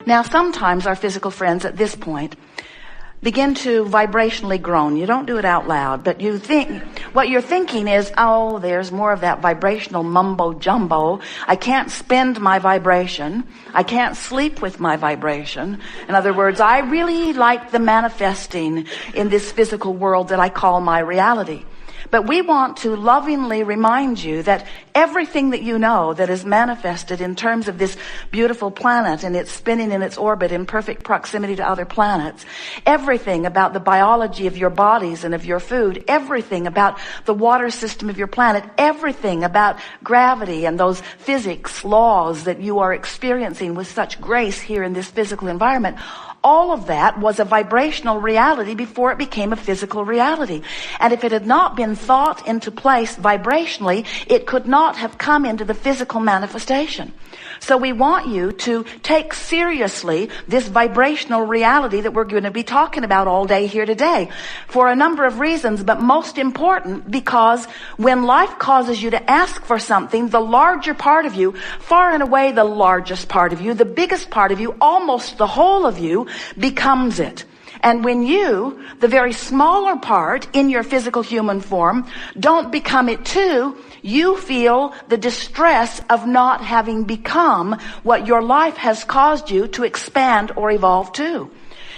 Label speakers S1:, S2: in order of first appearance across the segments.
S1: Now, sometimes our physical friends at this point begin to vibrationally groan. You don't do it out loud, but you think, what you're thinking is, oh, there's more of that vibrational mumbo jumbo. I can't spend my vibration. I can't sleep with my vibration. In other words, I really like the manifesting in this physical world that I call my reality. But we want to lovingly remind you that everything that you know that is manifested in terms of this beautiful planet and it's spinning in its orbit in perfect proximity to other planets, everything about the biology of your bodies and of your food, everything about the water system of your planet, everything about gravity and those physics laws that you are experiencing with such grace here in this physical environment, all of that was a vibrational reality before it became a physical reality. And if it had not been thought into place vibrationally, it could not have come into the physical manifestation. So we want you to take seriously this vibrational reality that we're going to be talking about all day here today for a number of reasons, but most important because when life causes you to ask for something, the larger part of you, far and away the largest part of you, the biggest part of you, almost the whole of you, becomes it. And when you, the very smaller part in your physical human form, don't become it too, you feel the distress of not having become what your life has caused you to expand or evolve to.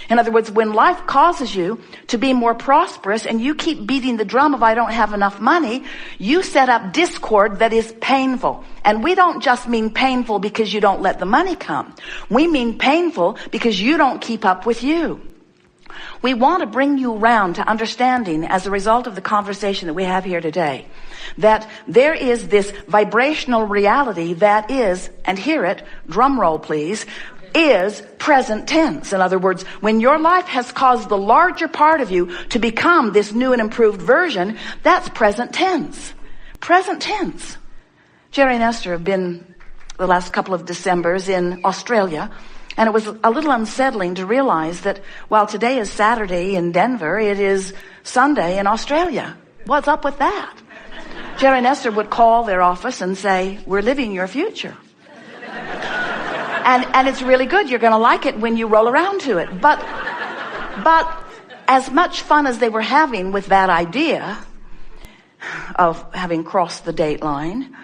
S1: In other words, when life causes you to be more prosperous and you keep beating the drum of I don't have enough money, you set up discord that is painful. And we don't just mean painful because you don't let the money come. We mean painful because you don't keep up with you. We want to bring you around to understanding, as a result of the conversation that we have here today, that there is this vibrational reality that is, and hear it, drum roll please, is present tense. In other words, when your life has caused the larger part of you to become this new and improved version, that's present tense. Present tense. Jerry and Esther have been the last couple of Decembers in Australia, and it was a little unsettling to realize that while today is Saturday in Denver, it is Sunday in Australia. What's up with that? Jerry and Esther would call their office and say, we're living your future. And it's really good. You're going to like it when you roll around to it. But as much fun as they were having with that idea of having crossed the date line,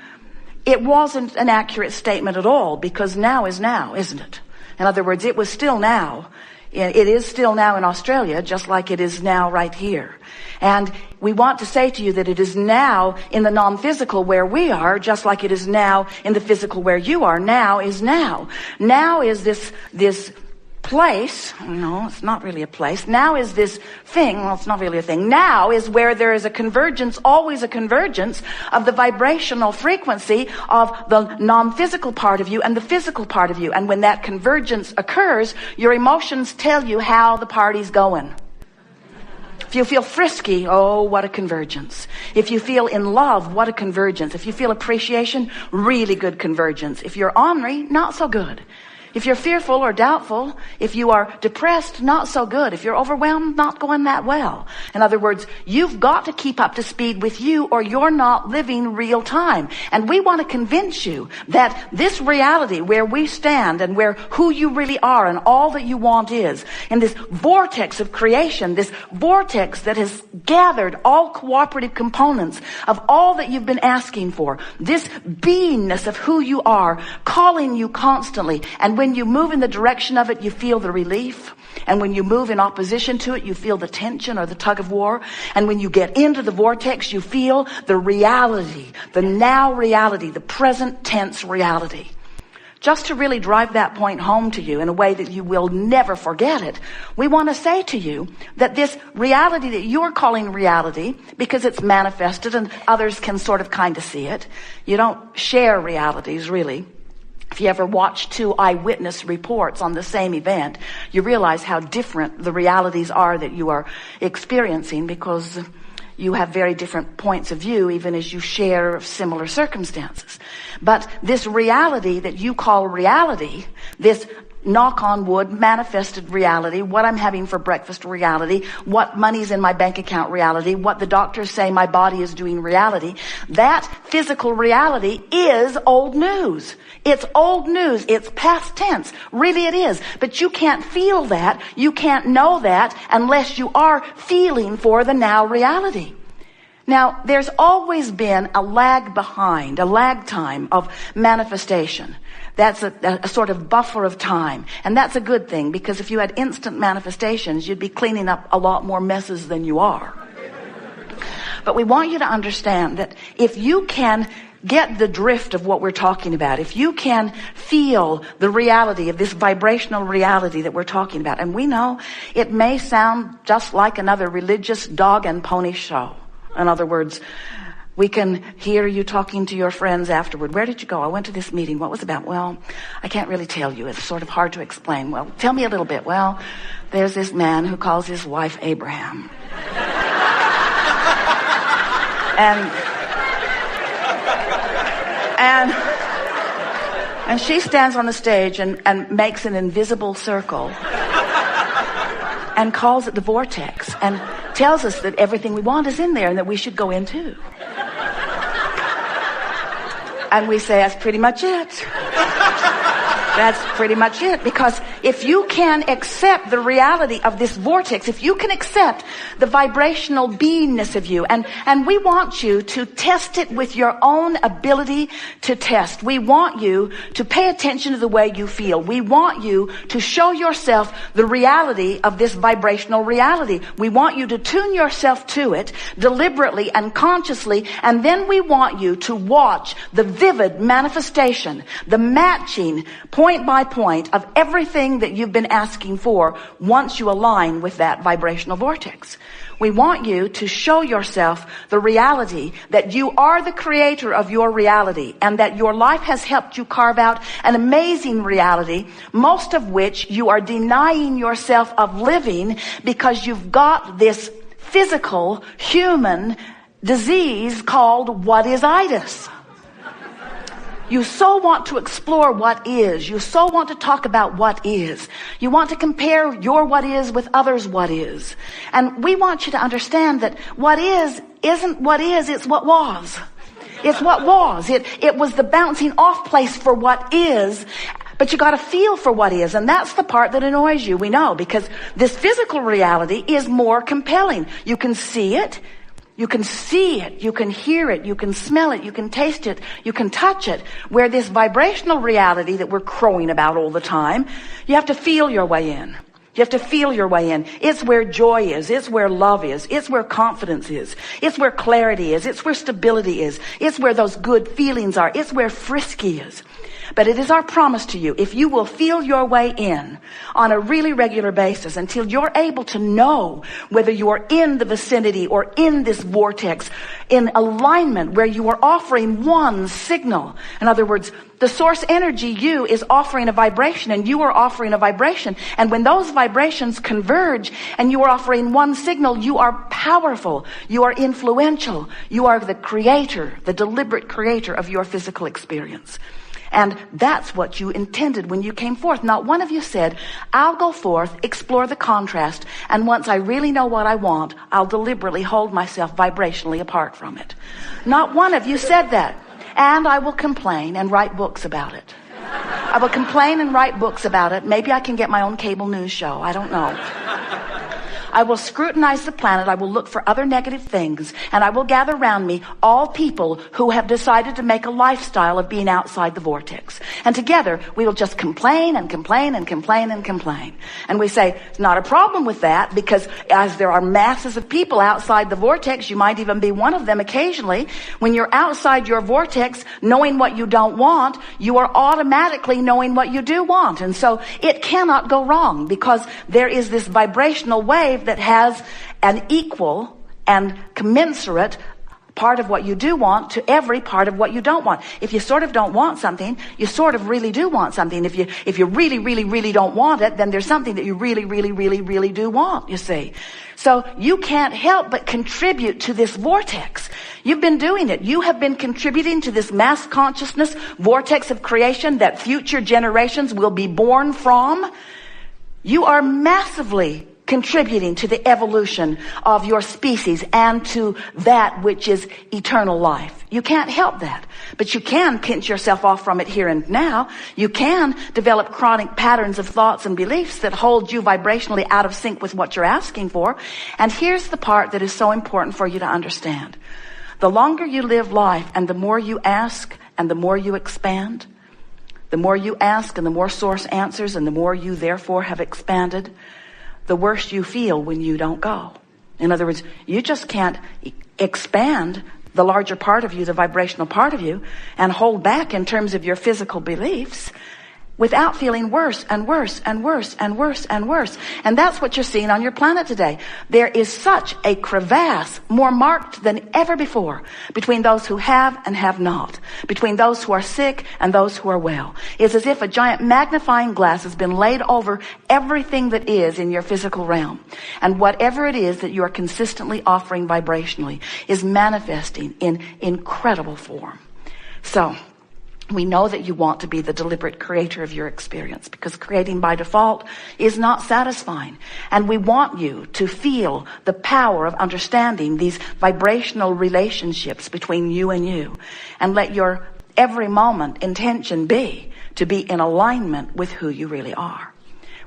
S1: it wasn't an accurate statement at all, because now is now, isn't it? In other words, it was still now. It is still now in Australia, just like it is now right here. And we want to say to you that it is now in the non-physical where we are, just like it is now in the physical where you are. Now is now. Now is this place. No, it's not really a place. Now is this thing. Well, it's not really a thing. Now is where there is a convergence, always a convergence of the vibrational frequency of the non-physical part of you and the physical part of you. And when that convergence occurs, your emotions tell you how the party's going. If you feel frisky, oh, what a convergence. If you feel in love, what a convergence. If you feel appreciation, really good convergence. If you're ornery, not so good. If you're fearful or doubtful, if you are depressed, not so good. If you're overwhelmed, not going that well. In other words, you've got to keep up to speed with you or you're not living real time. And we want to convince you that this reality where we stand and where who you really are and all that you want is, in this vortex of creation, this vortex that has gathered all cooperative components of all that you've been asking for, this beingness of who you are, calling you constantly. And when you move in the direction of it, you feel the relief. And when you move in opposition to it, you feel the tension or the tug of war. And when you get into the vortex, you feel the reality, the now reality, the present tense reality. Just to really drive that point home to you in a way that you will never forget it, we want to say to you that this reality that you're calling reality, because it's manifested and others can sort of kind of see it. You don't share realities, really. If you ever watch two eyewitness reports on the same event, you realize how different the realities are that you are experiencing, because you have very different points of view even as you share similar circumstances. But this reality that you call reality, this knock on wood, manifested reality, what I'm having for breakfast reality, what money's in my bank account reality, what the doctors say my body is doing reality. That physical reality is old news. It's old news. It's past tense. Really it is. But you can't feel that. You can't know that unless you are feeling for the now reality. Now, there's always been a lag time of manifestation. That's a sort of buffer of time. And that's a good thing, because if you had instant manifestations, you'd be cleaning up a lot more messes than you are. But we want you to understand that if you can get the drift of what we're talking about, if you can feel the reality of this vibrational reality that we're talking about, and we know it may sound just like another religious dog and pony show. In other words, we can hear you talking to your friends afterward. Where did you go? I went to this meeting. What was it about? Well, I can't really tell you. It's sort of hard to explain. Well, tell me a little bit. Well, there's this man who calls his wife Abraham. And she stands on the stage and makes an invisible circle and calls it the vortex and tells us that everything we want is in there and that we should go in too. And we say, that's pretty much it. That's pretty much it. Because if you can accept the reality of this vortex, if you can accept the vibrational beingness of you, and we want you to test it with your own ability to test. We want you to pay attention to the way you feel. We want you to show yourself the reality of this vibrational reality. We want you to tune yourself to it deliberately and consciously, and then we want you to watch the vivid manifestation, the matching point by point of everything that you've been asking for once you align with that vibrational vortex. We want you to show yourself the reality that you are the creator of your reality, and that your life has helped you carve out an amazing reality, most of which you are denying yourself of living because you've got this physical human disease called what-is-itis. You so want to explore what is. You so want to talk about what is. You want to compare your what is with others' what is. And we want you to understand that what is isn't what is, it's what was. It's what was. It was the bouncing off place for what is. But you got to feel for what is, and that's the part that annoys you, we know, because this physical reality is more compelling. You can see it. You can see it, you can hear it, you can smell it, you can taste it, you can touch it. Where this vibrational reality that we're crowing about all the time, you have to feel your way in. You have to feel your way in. It's where joy is. It's where love is. It's where confidence is. It's where clarity is. It's where stability is. It's where those good feelings are. It's where frisky is. But it is our promise to you, if you will feel your way in on a really regular basis until you're able to know whether you are in the vicinity or in this vortex, in alignment where you are offering one signal. In other words, the source energy, you, is offering a vibration and you are offering a vibration. And when those vibrations converge and you are offering one signal, you are powerful. You are influential. You are the creator, the deliberate creator of your physical experience. And that's what you intended when you came forth. Not one of you said, I'll go forth, explore the contrast, and once I really know what I want, I'll deliberately hold myself vibrationally apart from it. Not one of you said that. And I will complain and write books about it. I will complain and write books about it. Maybe I can get my own cable news show. I don't know. I will scrutinize the planet. I will look for other negative things, and I will gather around me all people who have decided to make a lifestyle of being outside the vortex. And together we will just complain and complain and complain and complain. And we say, it's not a problem with that, because as there are masses of people outside the vortex, you might even be one of them occasionally. When you're outside your vortex, knowing what you don't want, you are automatically knowing what you do want. And so it cannot go wrong, because there is this vibrational wave that has an equal and commensurate part of what you do want to every part of what you don't want. If you sort of don't want something, you sort of really do want something. If you really, really, really don't want it, then there's something that you really, really, really, really do want, you see. So you can't help but contribute to this vortex. You've been doing it. You have been contributing to this mass consciousness vortex of creation that future generations will be born from. You are massively contributing to the evolution of your species and to that which is eternal life. You can't help that, but you can pinch yourself off from it here and now. You can develop chronic patterns of thoughts and beliefs that hold you vibrationally out of sync with what you're asking for. And here's the part that is so important for you to understand. The longer you live life and the more you ask and the more you expand, the more you ask and the more source answers and the more you therefore have expanded, the worse you feel when you don't go. In other words, you just can't expand the larger part of you, the vibrational part of you, and hold back in terms of your physical beliefs without feeling worse and worse and worse and worse and worse. And that's what you're seeing on your planet today. There is such a crevasse, more marked than ever before, between those who have and have not, between those who are sick and those who are well. It's as if a giant magnifying glass has been laid over everything that is in your physical realm. And whatever it is that you are consistently offering vibrationally is manifesting in incredible form. So, we know that you want to be the deliberate creator of your experience because creating by default is not satisfying. And we want you to feel the power of understanding these vibrational relationships between you and let your every moment intention be to be in alignment with who you really are.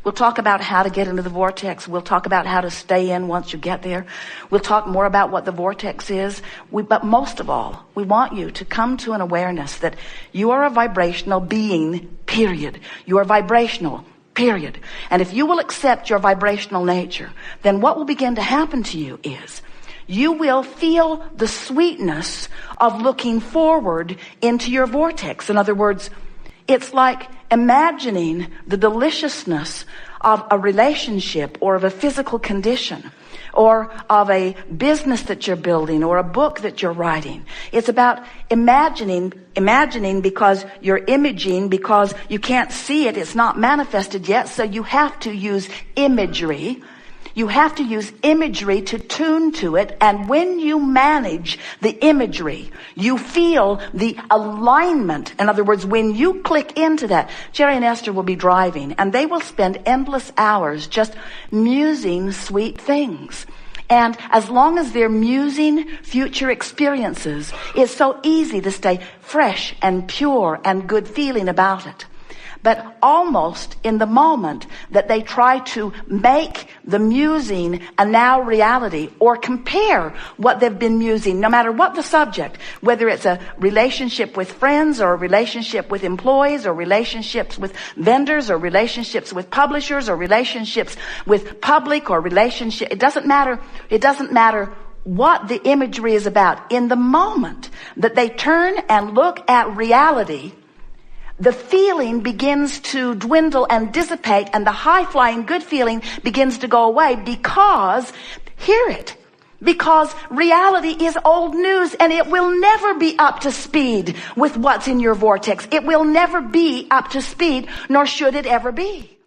S1: We'll talk about how to get into the vortex. We'll talk about how to stay in once you get there. We'll talk more about what the vortex is. But most of all, we want you to come to an awareness that you are a vibrational being, period. You are vibrational, period. And if you will accept your vibrational nature, then what will begin to happen to you is you will feel the sweetness of looking forward into your vortex. In other words, it's like imagining the deliciousness of a relationship or of a physical condition or of a business that you're building or a book that you're writing. It's about imagining because you're imaging, because you can't see it. It's not manifested yet. So you have to use imagery. You have to use imagery to tune to it. And when you manage the imagery, you feel the alignment. In other words, when you click into that, Jerry and Esther will be driving and they will spend endless hours just musing sweet things. And as long as they're musing future experiences, it's so easy to stay fresh and pure and good feeling about it. But almost in the moment that they try to make the musing a now reality or compare what they've been musing, no matter what the subject, whether it's a relationship with friends or a relationship with employees or relationships with vendors or relationships with publishers or relationships with public or relationship, it doesn't matter what the imagery is about. In the moment that they turn and look at reality, the feeling begins to dwindle and dissipate, and the high-flying good feeling begins to go away because reality is old news and it will never be up to speed with what's in your vortex. It will never be up to speed, nor should it ever be.